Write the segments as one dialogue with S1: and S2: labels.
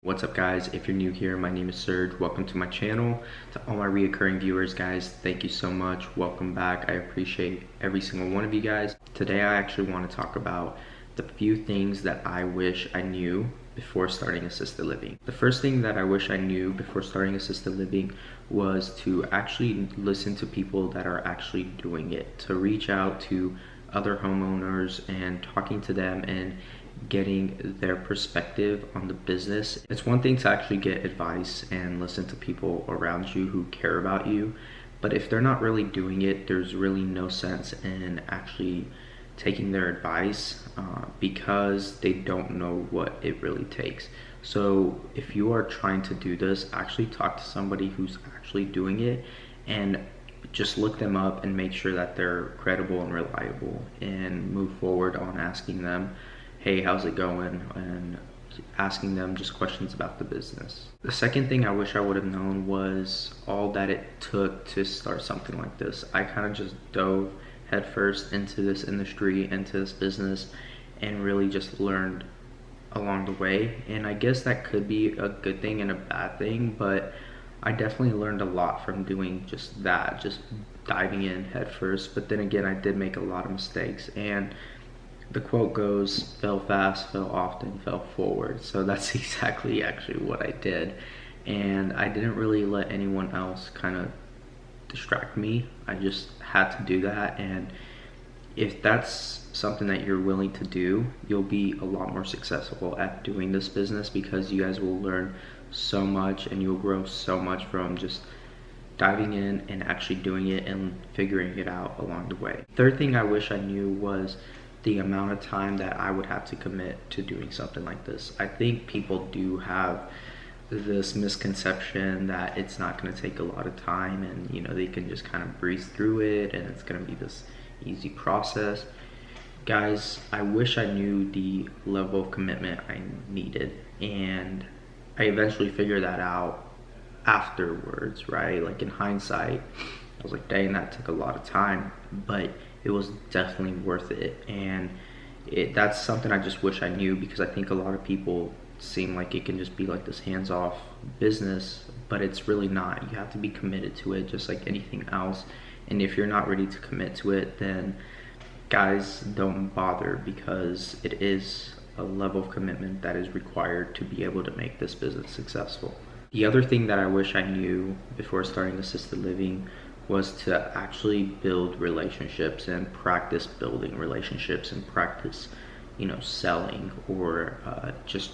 S1: What's up guys, if you're new here, my name is Serge. Welcome to my channel. To all my reoccurring viewers guys, thank you so much. Welcome back. I appreciate every single one of you guys. Today I actually want to talk about the few things that I wish I knew before starting assisted living. The first thing that I wish I knew before starting assisted living was to actually listen to people that are actually doing it, to reach out to other homeowners and talking to them and getting their perspective on the business. It's one thing to actually get advice and listen to people around you who care about you, but if they're not really doing it, there's really no sense in actually taking their advice because they don't know what it really takes. So if you are trying to do this, actually talk to somebody who's actually doing it and just look them up and make sure that they're credible and reliable, and move forward on asking them, hey, how's it going? And asking them just questions about the business. The second thing I wish I would have known was all that it took to start something like this. I kind of just dove headfirst into this industry, into this business, and really just learned along the way. And I guess that could be a good thing and a bad thing, but I definitely learned a lot from doing just that, just diving in headfirst. But then again, I did make a lot of mistakes, and the quote goes, fail fast, fail often, fail forward. So that's exactly actually what I did. And I didn't really let anyone else kind of distract me. I just had to do that. And if that's something that you're willing to do, you'll be a lot more successful at doing this business, because you guys will learn so much and you'll grow so much from just diving in and actually doing it and figuring it out along the way. Third thing I wish I knew was the amount of time that I would have to commit to doing something like this. I think people do have this misconception that it's not going to take a lot of time and they can just kind of breeze through it and it's going to be this easy process. Guys, I wish I knew the level of commitment I needed, and I eventually figured that out afterwards, right? Like in hindsight, I was like, dang, that took a lot of time, but it was definitely worth it. And that's something I just wish I knew, because I think a lot of people seem like it can just be like this hands-off business, but it's really not. You have to be committed to it just like anything else. And if you're not ready to commit to it, then guys, don't bother, because it is a level of commitment that is required to be able to make this business successful. The other thing that I wish I knew before starting assisted living was to actually build relationships and practice building relationships and practice, selling, or just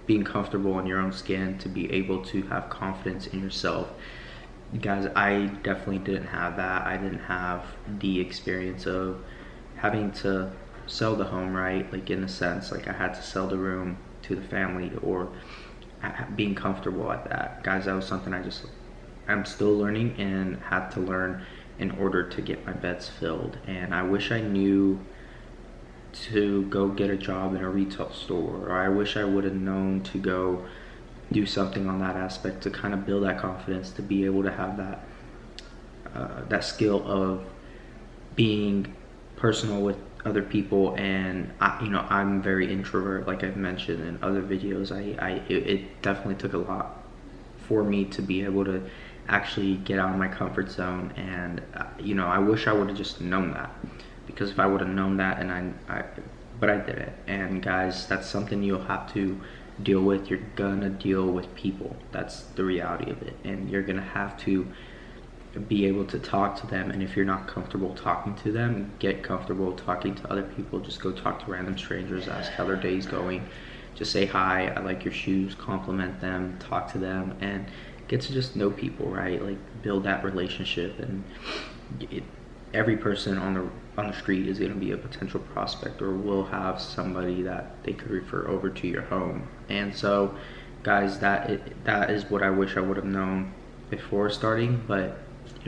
S1: being comfortable in your own skin, to be able to have confidence in yourself. Guys, I definitely didn't have that. I didn't have the experience of having to sell the home, right? Like in a sense, like I had to sell the room to the family, or being comfortable at that. Guys, that was something I'm still learning and had to learn in order to get my beds filled. And I wish I knew to go get a job in a retail store, or I wish I would have known to go do something on that aspect to kind of build that confidence, to be able to have that skill of being personal with other people. And I'm very introvert, like I've mentioned in other videos. It definitely took a lot for me to be able to actually get out of my comfort zone. And I wish I would have just known that, because if I would have known that, but I didn't. And guys, that's something you'll have to deal with. You're gonna deal with people. That's the reality of it, and you're gonna have to be able to talk to them. And if you're not comfortable talking to them, get comfortable talking to other people. Just go talk to random strangers, ask how their day's going, just say hi, I like your shoes, compliment them, talk to them, and get to just know people, right? Like build that relationship. And every person on the street is going to be a potential prospect, or will have somebody that they could refer over to your home. And so guys, that is what I wish I would have known before starting. But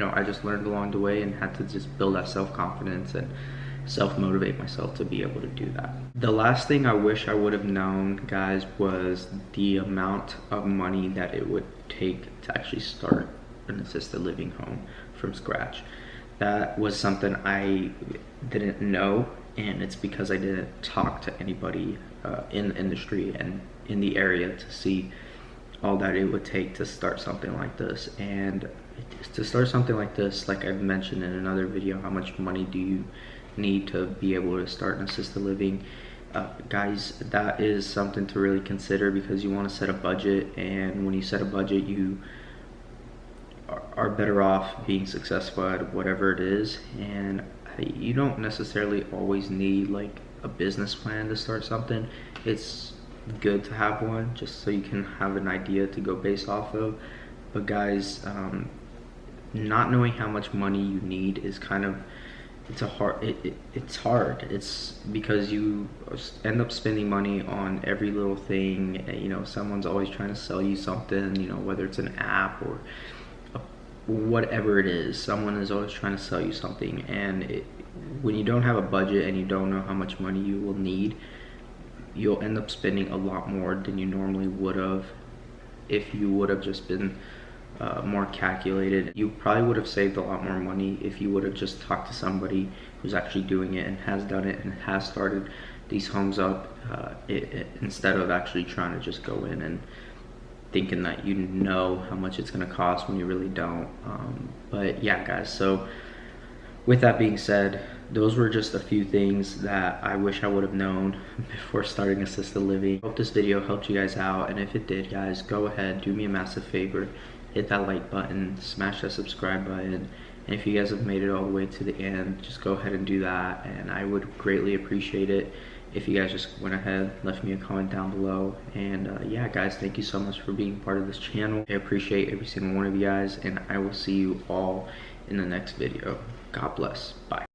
S1: I just learned along the way and had to just build that self-confidence and self-motivate myself to be able to do that. The last thing I wish I would have known, guys, was the amount of money that it would take to actually start an assisted living home from scratch. That was something I didn't know, and it's because I didn't talk to anybody in the industry and in the area to see all that it would take to start something like this. And to start something like this, like I've mentioned in another video, how much money do you need to be able to start an assisted living? Guys, that is something to really consider, because you want to set a budget, and when you set a budget, you are better off being successful at whatever it is. And you don't necessarily always need like a business plan to start something. It's good to have one just so you can have an idea to go based off of. But guys, not knowing how much money you need is kind of, it's hard. It's because you end up spending money on every little thing. You know, someone's always trying to sell you something, you know, whether it's an app or whatever it is. Someone is always trying to sell you something, and when you don't have a budget and you don't know how much money you will need, you'll end up spending a lot more than you normally would have if you would have just been more calculated. You probably would have saved a lot more money if you would have just talked to somebody who's actually doing it and has done it and has started these homes up, instead of actually trying to just go in and thinking that you know how much it's going to cost when you really don't. But yeah, guys, so with that being said, those were just a few things that I wish I would have known before starting assisted living. Hope this video helped you guys out, and if it did, guys, go ahead, do me a massive favor, hit that like button, smash that subscribe button, and if you guys have made it all the way to the end, just go ahead and do that, and I would greatly appreciate it if you guys just went ahead, left me a comment down below. And yeah, guys, thank you so much for being part of this channel. I appreciate every single one of you guys, and I will see you all in the next video. God bless. Bye.